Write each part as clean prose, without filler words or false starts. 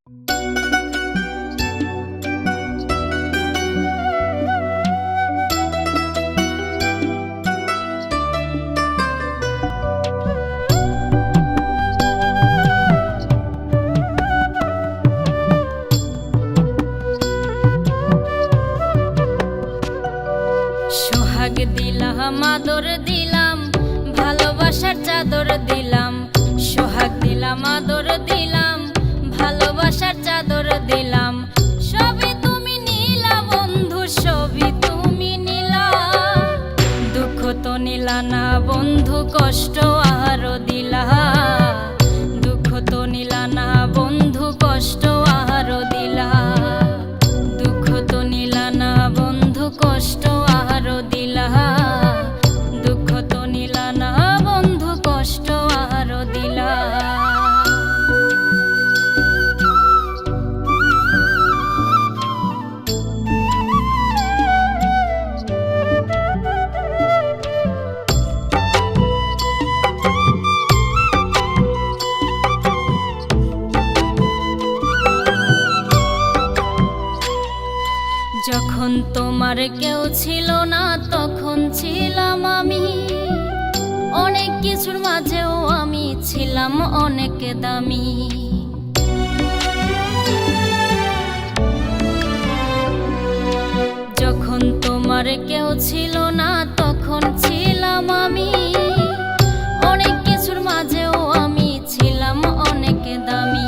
সোহাগ দিলাম, আদর দিলাম, ভালোবাসার চাদর দিলাম। সোহাগ দিলাম, আদর দিলাম, ভালোবাসার চাদর দিলাম। সবই তুমি নিলা বন্ধু, সবই তুমি নিলা। দুঃখ তো নিলা না বন্ধু, কষ্ট আরো দিলা। দুঃখ তো নিলা না বন্ধু, কষ্ট আরো দিলা। দুঃখ তো নিলা না বন্ধু, কষ্ট আরো দিলা। দুঃখ তো নিলা না বন্ধু, কষ্ট আরো দিলা। যখন তোমার কেউ ছিল না তখন ছিলাম আমি। অনেক কিছুর মাঝেও আমি ছিলাম অনেক দামি। যখন তোমার কেউ ছিল না তখন ছিলাম আমি। অনেক কিছুর মাঝেও আমি ছিলাম অনেক দামি।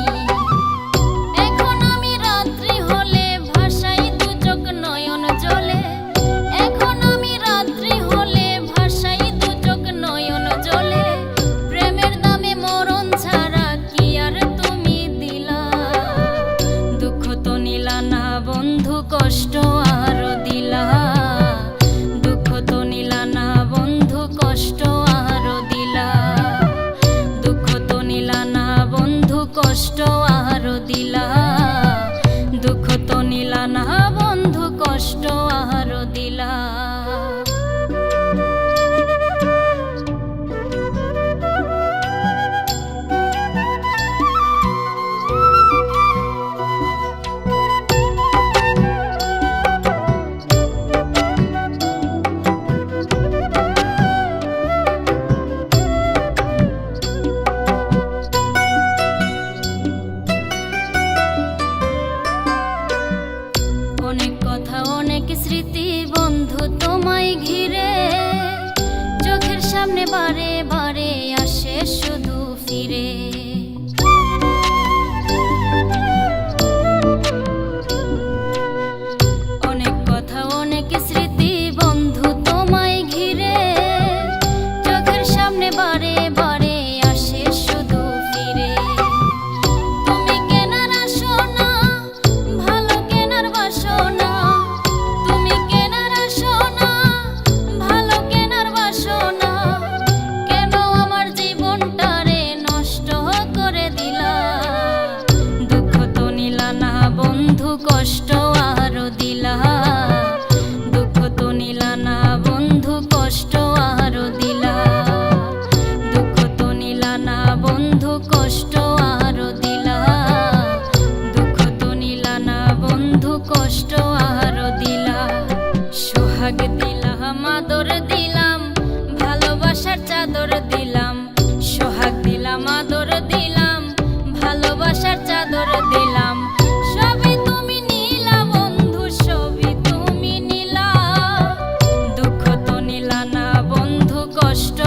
কষ্ট আরো দিলা। দুঃখ তো নিলা না বন্ধু, কষ্ট আরো দিলা। দুঃখ তো নিলা না বন্ধু, কষ্ট আরো দিলা। দুঃখ তো নিলা না বন্ধু, কষ্ট আরো দিলা। অনেক কথা অনেক স্মৃতি বন্ধু তোমায় ঘিরে। চোখের সামনে বারে বারে আসে শুধু ফিরে। অনেক কথা অনেক স্মৃতি বন্ধু তোমায় ঘিরে। চোখের সামনে বারে বারে আসে শুধু ফিরে। তুমি কেনার আসো না, ভালো কেনার বাসো না। তুমি কেনার আসো না, ভালো কেনার বাসো না। কেন আমার জীবনটারে নষ্ট করে দিলা? দুঃখ তো নিলা না বন্ধু, কষ্ট আরো দিলা। দুঃখ তো নিলা না বন্ধু, কষ্ট আরো দিলা। দুঃখ তো নিলা না বন্ধু, কষ্ট আরো দিলা। দুঃখ তো নিলা না বন্ধু, কষ্ট আরো দিলা। সোহাগ দিলাম, আদর দিলাম, ভালোবাসার চাদর দিলাম। সোহাগ দিলাম, আদর দিলাম, ভালোবাসার চাদর দিলাম। সবই তুমি নিলা বন্ধু, সবই তুমি নিলা। দুঃখ তো নিলা না বন্ধু, কষ্ট